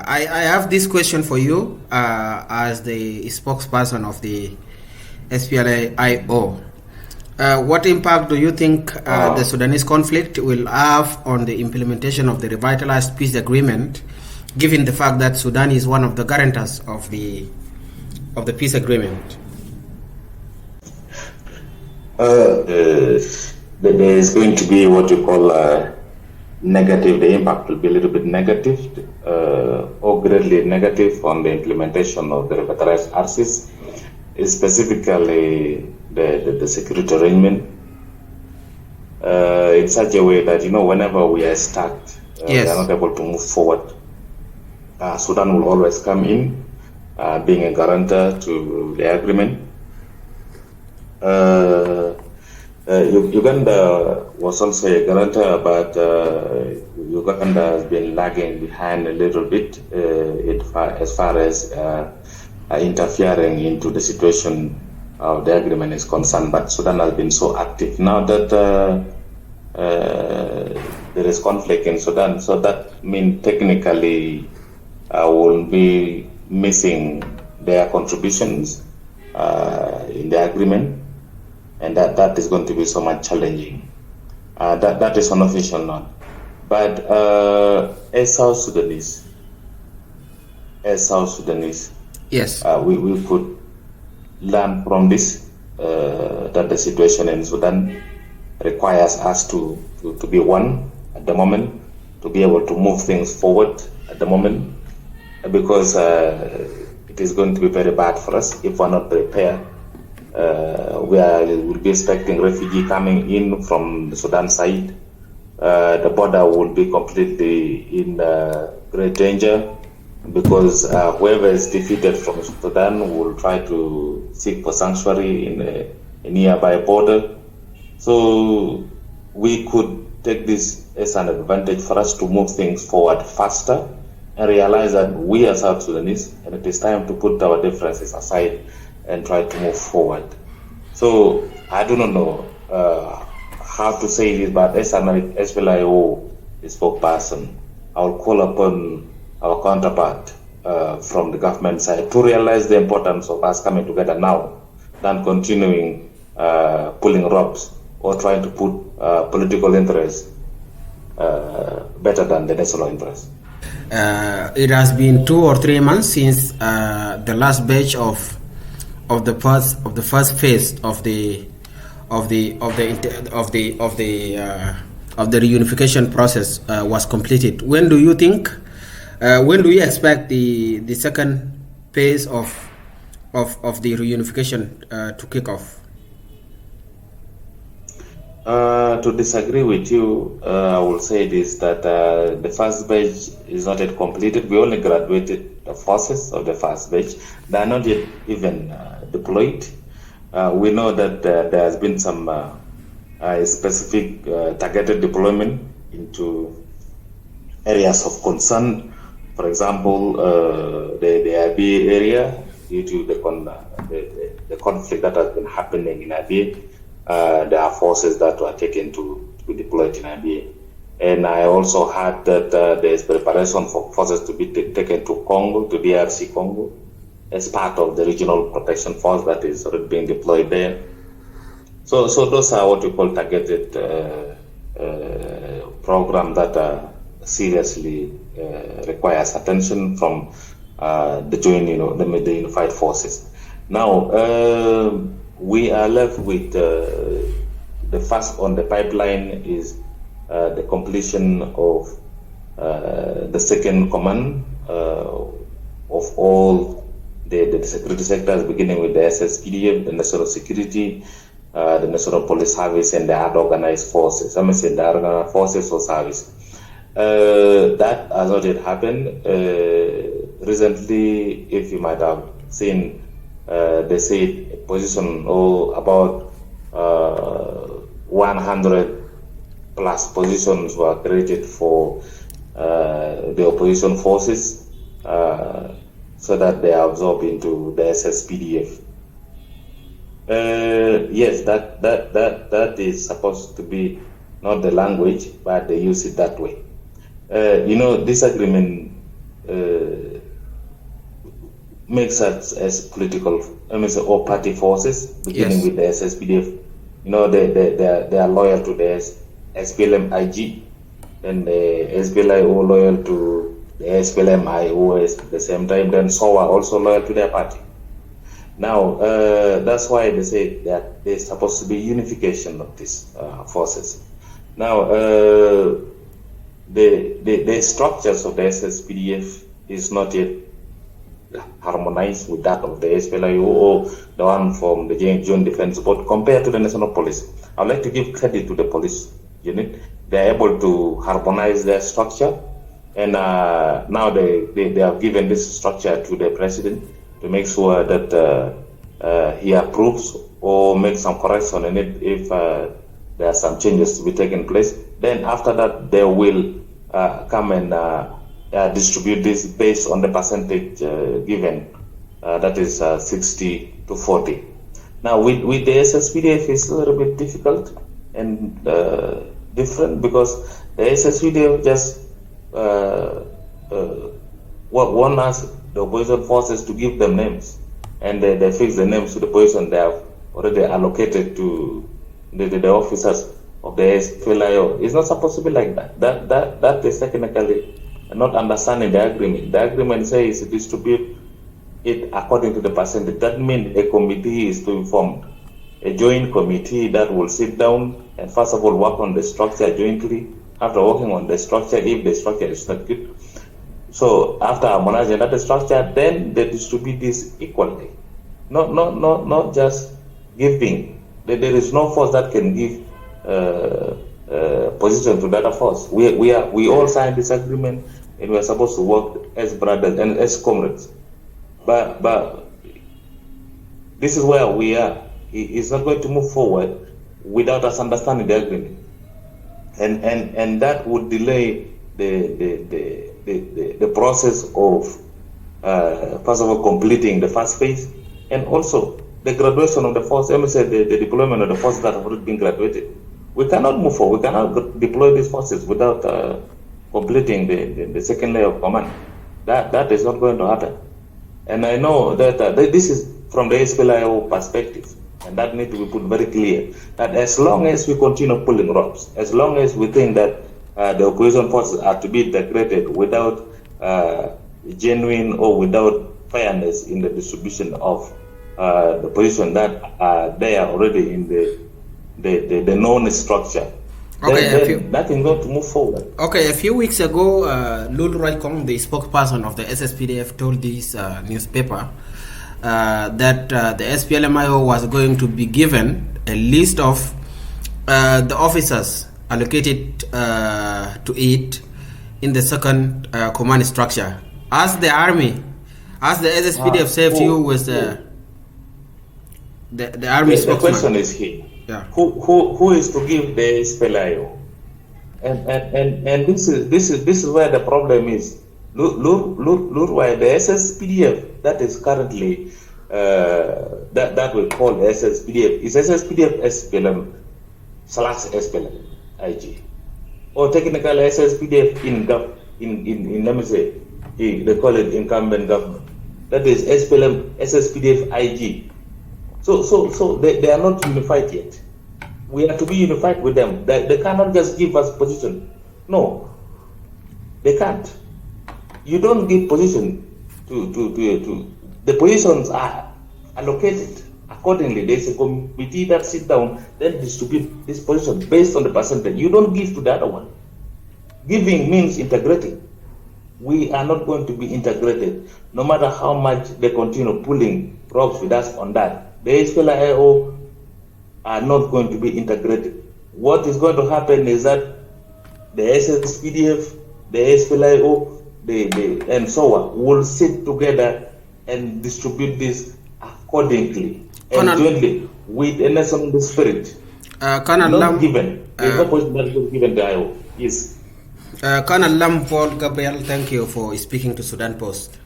I have this question for you as the spokesperson of the SPLA-IO. What impact do you think the Sudanese conflict will have on the implementation of the revitalized peace agreement, given the fact that Sudan is one of the guarantors of the peace agreement? There is going to be what you call negative. The impact will be a little bit negative, or greatly negative on the implementation of the revitalized RCs, specifically the security arrangement, in such a way that, whenever we are stuck, we are not able to move forward, Sudan will always come in, being a guarantor to the agreement. Uganda was also a guarantor, but Uganda has been lagging behind a little bit as far as interfering into the situation of the agreement is concerned. But Sudan has been so active now that there is conflict in Sudan, so that means technically will be missing their contributions in the agreement, and that is going to be so much challenging. That is an official note. But as South Sudanese, yes, we could learn from this, that the situation in Sudan requires us to be one at the moment, to be able to move things forward at the moment, because it is going to be very bad for us if we're not prepared. We'll be expecting refugees coming in from the Sudan side. The border will be completely in great danger, because whoever is defeated from Sudan will try to seek for sanctuary in a nearby border. So we could take this as an advantage for us to move things forward faster and realize that we are South Sudanese, and it is time to put our differences aside and try to move forward. So I do not know how to say this, but as an SPLA-IO spokesperson, I will call upon our counterpart from the government side to realize the importance of us coming together now than continuing pulling ropes or trying to put political interests better than the national interest. It has been 2 or 3 months since the last batch of the first phase of the reunification process was completed. When do you think? When do you expect the second phase of the reunification to kick off? To disagree with you, I will say this, that the first batch is not yet completed. We only graduated the forces of the first batch. They are not yet even deployed. We know that there has been some specific targeted deployment into areas of concern. For example, the Abyei area, due to the conflict that has been happening in Abyei. There are forces that were taken to be deployed in Abyei. And I also heard that there is preparation for forces to be taken to Congo, to DRC Congo, as part of the regional protection force that is already being deployed there. So those are what we call targeted program that seriously requires attention from the unified forces. Now, we are left with the first on the pipeline is the completion of the second command of all the security sectors, beginning with the SSPDF, the National Security, the National Police Service, and the other organized forces. I say the organized forces or service. That has not yet happened. Recently, if you might have seen, they say position about 100 plus positions were created for the opposition forces, so that they are absorbed into the SSPDF. Yes, that is supposed to be not the language, but they use it that way. This agreement makes us as political, or party forces, beginning with the SSPDF. They are loyal to the SPLM-IG, and the SPLA-IO loyal to the SPLM-IO at the same time. Then SOA also loyal to their party. Now, that's why they say that there's supposed to be unification of these forces. Now, the structures of the SSPDF is not yet harmonized with that of the SPLA-IO or the one from the Joint Defense Board compared to the National Police. I'd like to give credit to the police unit. They're able to harmonize their structure, and now they have given this structure to the president to make sure that he approves or makes some correction in it if there are some changes to be taken place. Then after that, they will come and distribute this based on the percentage given, that is 60 to 40. Now with the SSPDF it's a little bit difficult and different, because the SSPDF just want us, the opposition forces, to give them names, and they fix the names to the position they have already allocated to the officers of the SPLA-IO. It's not supposed to be like that. That is technically not understanding the agreement. The agreement says distribute it according to the percentage. That means a committee is to be formed, a joint committee that will sit down and first of all work on the structure jointly. After working on the structure, if the structure is not good, so after harmonizing that structure, then they distribute this equally. Not just giving. There is no force that can give position to the other force. We all signed this agreement, and we are supposed to work as brothers and as comrades. But this is where we are. It's not going to move forward without us understanding the agreement, and that would delay the process of first of all completing the first phase, and also the graduation of the force. Let me say the deployment of the forces that have already been graduated. We cannot move forward. We cannot deploy these forces without completing the second layer of command. That is not going to happen. And I know that this is from the SPLA-IO perspective, and that needs to be put very clear, that as long as we continue pulling ropes, as long as we think that the opposition forces are to be integrated without genuine or without fairness in the distribution of the position that are there already in the known structure, then nothing going to move forward. Okay, a few weeks ago, Lul Roykong, the spokesperson of the SSPDF, told this newspaper that the SPLM-IO was going to be given a list of the officers allocated to it in the second command structure. As the army, as the SSPDF said to you, was the army spokesman. The question is here. Yeah. Who is to give the SPLA-IO? And this is where the problem is. Look why the SSPDF that is currently that we call the SSPDF is SSPDF SPLM / SPLM IG, or technically SSPDF in let me say they call it incumbent government. That is SPLM SSPDF IG. So they are not unified yet. We are to be unified with them. They cannot just give us position. No, they can't. You don't give position to the positions are allocated accordingly. There's a committee that sit down, then distribute this position based on the percentage. You don't give to the other one. Giving means integrating. We are not going to be integrated, no matter how much they continue pulling ropes with us on that. The SPLA-IO are not going to be integrated. What is going to happen is that the SSPDF, the SPLA-IO, and so on will sit together and distribute this accordingly and jointly with a national spirit. Colonel Lam given. There's no position that is given to IO. Yes. Colonel Lam Paul Gabriel, thank you for speaking to Sudan Post.